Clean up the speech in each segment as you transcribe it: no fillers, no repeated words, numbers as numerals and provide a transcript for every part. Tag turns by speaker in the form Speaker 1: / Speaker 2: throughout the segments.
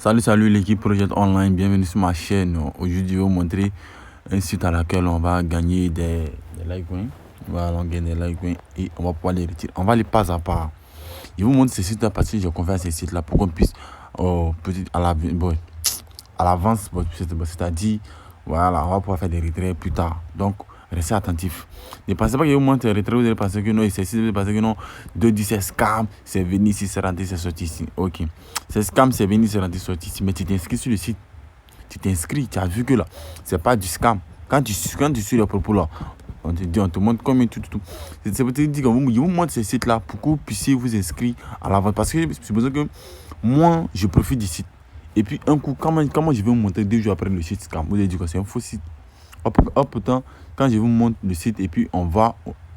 Speaker 1: Salut l'équipe Projet Online, bienvenue sur ma chaîne. Aujourd'hui, je vais vous montrer un site à laquelle on va gagner des Litecoin. Voilà, on gagne des Litecoin et on va pouvoir les retirer. On va les pas à pas. Je vous montre ce site-là parce que j'ai confiance à ces sites-là pour qu'on puisse à l'avance, c'est-à-dire, voilà, on va pouvoir faire des retraits plus tard. Donc, restez attentifs. Ne pensez pas que vous montrez un retrait, vous allez penser que non, c'est ici, vous allez penser que non, 2-10 c'est scam, c'est venu ici, c'est rentré, c'est sorti ici. Ok. C'est scam, c'est venu, c'est rentré, c'est sorti ici. Mais tu t'inscris sur le site, tu t'inscris, tu as vu que là, c'est pas du scam. Quand tu suis les propos là, on te montre combien tout. C'est pour te dire que je vous montre ce site là pour que vous puissiez vous inscrire à l'avance. Parce que c'est besoin que moi, je profite du site. Et puis un coup, comment je vais vous montrer 2 jours après le site scam, vous allez dire que c'est un faux site. Pourtant, quand je vous montre le site et puis on va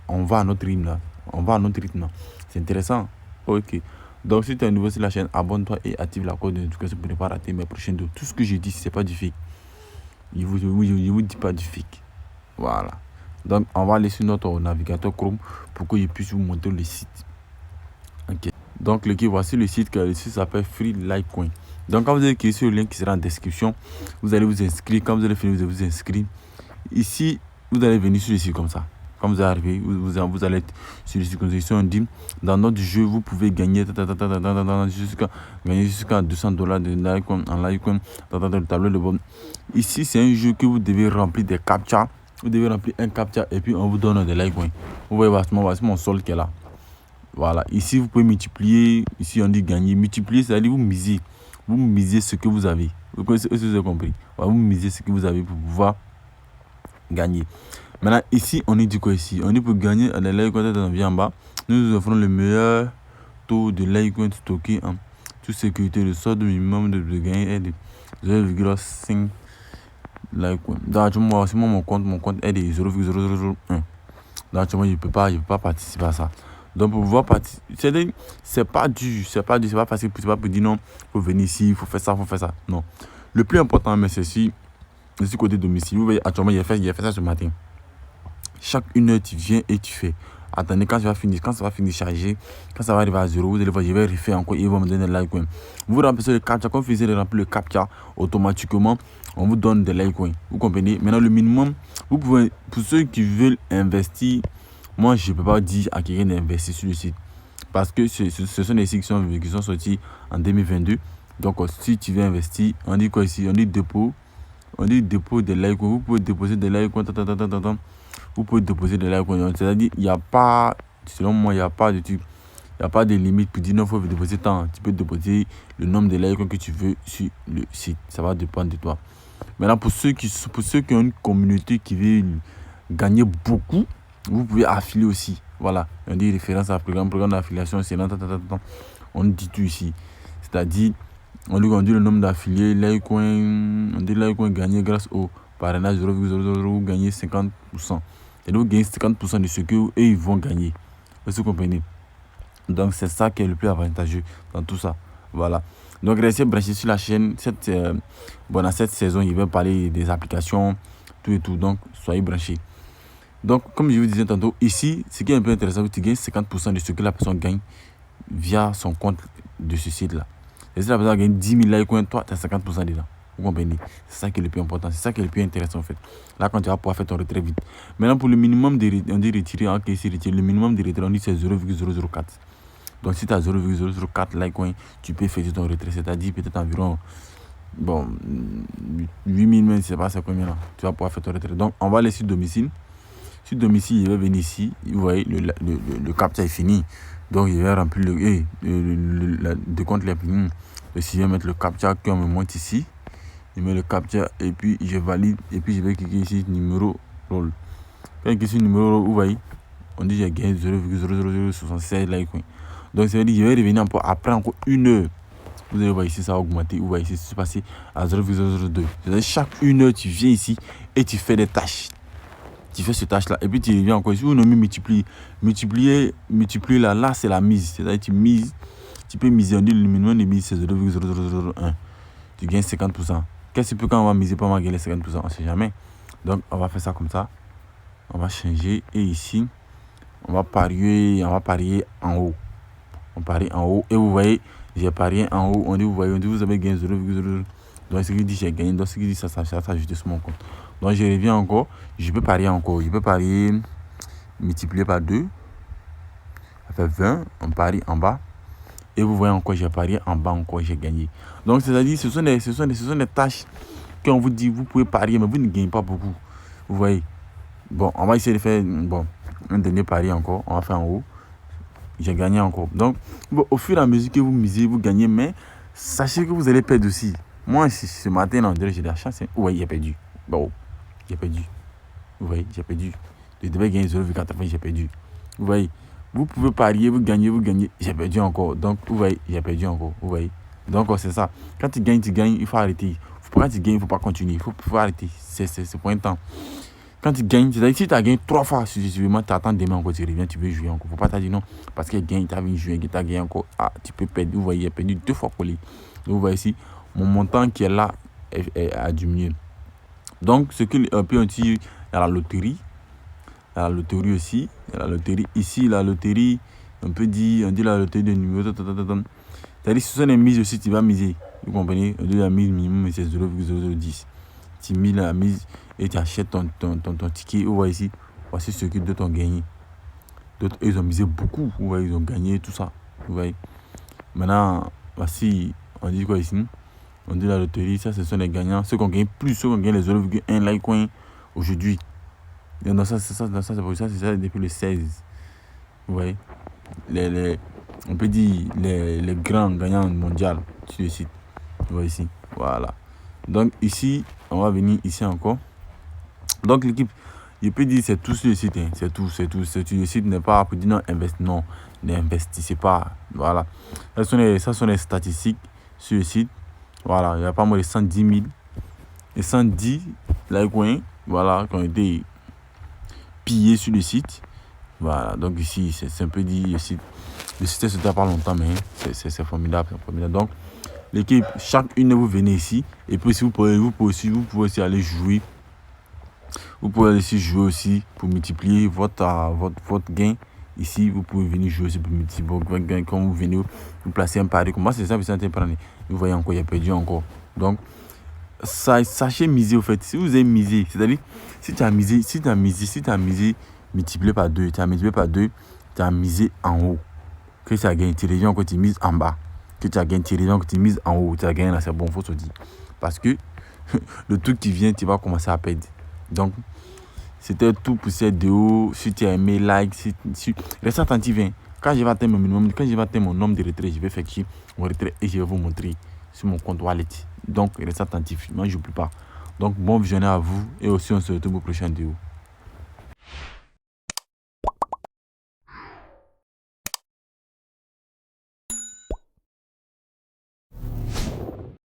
Speaker 1: à notre rythme là. On va à notre rythme là. C'est intéressant. Ok. Donc si tu es nouveau sur la chaîne, abonne-toi et active la cloche de notification pour ne pas rater mes prochaines vidéos. Tout ce que je dis, c'est pas du fake. Je vous dis pas du fake. Voilà. Donc on va aller sur notre navigateur Chrome pour que je puisse vous montrer le site. Ok. Donc voici le site s'appelle Free Litecoin. Donc quand vous allez cliquer sur le lien qui sera en description, vous allez vous inscrire. Quand vous allez finir, vous allez vous inscrire. Ici, vous allez venir sur le site comme ça. Quand vous arrivez, vous allez être sur le site comme ça. On dit, dans notre jeu, vous pouvez gagner jusqu'à $200 de Litecoin en Litecoin, le tableau de bord. Ici, c'est un jeu que vous devez remplir des captcha. Vous devez remplir un captcha et puis on vous donne des Litecoin. Vous voyez, voici mon solde qui est là. Voilà, ici vous pouvez multiplier, ici on dit gagner, multiplier, c'est-à-dire vous misez ce que vous avez. Vous avez compris. Voilà, vous misez ce que vous avez pour pouvoir gagner. Maintenant, ici, on dit quoi ici? On dit pour gagner les Litecoin en bas, nous offrons le meilleur taux de Litecoin stocké en toute sécurité. Le solde minimum de gagner est de 0,5 Litecoin. Donc, moi, mon compte est de 0,001. Donc, je ne peux pas participer à ça. Donc pour pouvoir participer, c'est pas facile, c'est pas pour dire non, faut venir ici, faut faire ça. Non. Le plus important, mais c'est si côté domicile. Vous voyez, actuellement, il a fait ça ce matin. Chaque 1 heure, tu viens et tu fais. Attendez, quand ça va finir de charger, quand ça va arriver à 0, vous allez voir, je vais refaire encore, ils vont me donner des Litecoin. Vous remplissez le captcha, quand vous faisiez remplir le captcha, automatiquement, on vous donne des Litecoin. Vous comprenez? Maintenant, le minimum, vous pouvez, pour ceux qui veulent investir, moi, je ne peux pas dire à quelqu'un d'investir sur le site. Parce que ce sont des sites qui sont sortis en 2022. Donc, si tu veux investir, on dit quoi ici? On dit dépôt. On dit dépôt de Litecoin. Vous pouvez déposer des Litecoin. Vous pouvez déposer des Litecoin. C'est-à-dire, il n'y a pas, selon moi, il n'y a pas de limite pour dire non, il faut déposer tant. Tu peux déposer le nombre de Litecoin que tu veux sur le site. Ça va dépendre de toi. Maintenant, pour ceux qui ont une communauté qui veut gagner beaucoup, vous pouvez affilier aussi. Voilà, on dit référence à programme d'affiliation, c'est on dit tout ici. C'est-à-dire, on dit le nombre d'affiliés, on dit Litecoin gagné grâce au parrainage 0,00, vous gagnez 50%. Et vous gagnez 50% de ce que ils vont gagner. Vous comprenez? Donc c'est ça qui est le plus avantageux dans tout ça. Voilà. Donc restez branchés sur la chaîne. Dans cette saison, il va parler des applications, tout et tout. Donc soyez branchés. Donc, comme je vous disais tantôt, ici, ce qui est un peu intéressant, tu gagnes 50% de ce que la personne gagne via son compte de ce site-là. Et si la personne gagne 10 000 Litecoin, toi, tu as 50% dedans. Vous comprenez? C'est ça qui est le plus important, c'est ça qui est le plus intéressant en fait. Là, quand tu vas pouvoir faire ton retrait vite. Maintenant, pour le minimum on dit retirer, le minimum de retrait, on dit c'est 0,004. Donc, si tu as 0,004 Litecoin, tu peux faire ton retrait, c'est-à-dire peut-être environ 8000, je ne sais pas c'est combien là. Tu vas pouvoir faire ton retrait. Donc, on va aller sur domicile. Sur domicile, il va venir ici. Vous voyez, le captcha est fini. Donc, il va remplir le décompte les plus. Si je vais mettre le captcha qu'on me monte ici, je mets le captcha et puis je valide. Et puis, je vais cliquer ici numéro roll. Quand je clique sur numéro roll, vous voyez, on dit que j'ai gagné 0,0066 Litecoin. Donc, ça veut dire que je vais revenir après encore 1 heure. Vous allez voir ici, ça va augmenter. Vous voyez ici, c'est passé à 0,002. C'est-à-dire chaque 1 heure, tu viens ici et tu fais des tâches. Tu fais cette tâche là et puis tu reviens encore ici. Vous nommez multiplier là c'est la mise, c'est-à-dire tu peux miser. On dit le minimum de mise c'est 0,0001. Tu gagnes 50%. Qu'est-ce que quand on va miser pour gagner les 50%? On ne sait jamais. Donc on va faire ça comme ça. On va changer et ici on va parier en haut. On parie en haut et vous voyez j'ai parié en haut, on dit, vous voyez, on dit, vous avez gagné 0,00. Donc, ce qui dit j'ai gagné, donc ce qui dit ça s'ajoute sur mon compte. Donc, je reviens encore, je peux parier encore, je peux parier multiplié par 2, ça fait 20, on parie en bas. Et vous voyez encore, j'ai parié en bas encore, j'ai gagné. Donc, c'est-à-dire, ce sont des tâches qu'on vous dit, vous pouvez parier, mais vous ne gagnez pas beaucoup. Vous voyez. Bon, on va essayer de faire un dernier pari encore, on va faire en haut. J'ai gagné encore. Donc, bon, au fur et à mesure que vous misez, vous gagnez, mais sachez que vous allez perdre aussi. Moi, ce matin, on dirait que j'ai de la chance. Hein. Oui, j'ai perdu. Bon, j'ai perdu. Vous voyez, j'ai perdu. Je devais gagner 0,80, j'ai perdu. Vous voyez, vous pouvez parier, vous gagnez, j'ai perdu encore. Donc, vous voyez, j'ai perdu encore. Vous voyez. Donc, c'est ça. Quand tu gagnes, il faut arrêter. Quand tu gagnes, il ne faut pas continuer. Il faut arrêter. C'est pour un temps. Quand tu gagnes, c'est-à-dire si tu as gagné 3 fois successivement, tu attends demain encore, tu reviens, tu veux jouer encore. Il ne faut pas te dire non, parce qu'il gagne, tu as vu jouer, tu as gagné encore. Ah, tu peux perdre. Vous voyez, il a perdu 2 fois collé. Donc, vous voyez ici, mon montant qui est là a diminué. Donc, ce qu'il peut aussi, il y a la loterie. Il y a la loterie aussi. Il y a la loterie ici, la loterie, on dit la loterie de numéro. C'est-à-dire, ce sont les mises aussi, tu vas miser. Vous comprenez? On dit la mise minimum, c'est 0,0010. Tu mises la mise et tu achètes ton ticket. Vous voyez ici, voici ce que d'autres ont gagné. D'autres, ils ont misé beaucoup. Vous voyez, ils ont gagné tout ça. Vous voyez. Maintenant, voici, on dit quoi ici? On dit la loterie, ça, ce sont les gagnants. Ceux qui ont gagné plus, ceux qui ont gagné les 0,1 Litecoin aujourd'hui. Donc, ça, c'est pour ça, c'est ça depuis le 16. Vous voyez. On peut dire les grands gagnants mondiaux sur le site. Vous voyez ici. Voilà. Donc, ici, on va venir ici encore. Donc, l'équipe, je peux dire c'est tout sur le site. Hein. C'est tout. Sur le site n'est pas pour dire non, n'investissez pas. Voilà. Ça sont les statistiques sur le site. Voilà. Il y a pas moins de 110 000 et 110 Litecoin. Voilà. Qui ont été pillés sur le site. Voilà. Donc, ici, c'est un peu dit le site. Le site, ça ne dure pas longtemps, mais c'est formidable. Donc, l'équipe, chacune de vous venez ici. Et puis, si vous pouvez aussi aller jouer. Vous pouvez aussi jouer aussi pour multiplier votre gain. Ici, vous pouvez venir jouer aussi pour multiplier votre gain. Quand vous venez, vous placez un pari. Comme moi, c'est ça, vous voyez encore, il a perdu encore. Donc, sachez miser au fait. Si vous avez misé, c'est-à-dire, si tu as misé multiplié par 2, tu as misé en haut. Que tu as gagné, tu reviens encore, tu mises en bas. Que tu as gagné, tu reviens encore, tu mises en haut. Tu as gagné là, c'est bon, il faut se dire. Parce que le truc qui vient, tu vas commencer à perdre. Donc, c'était tout pour cette vidéo. Si tu as aimé, like. Reste attentif. Hein. Quand je vais atteindre mon nombre de retraits, je vais faire mon retrait et je vais vous montrer sur mon compte wallet. Donc, reste attentif. Moi, je n'oublie pas. Donc, bon visionnement à vous et aussi on se retrouve pour la prochaine vidéo.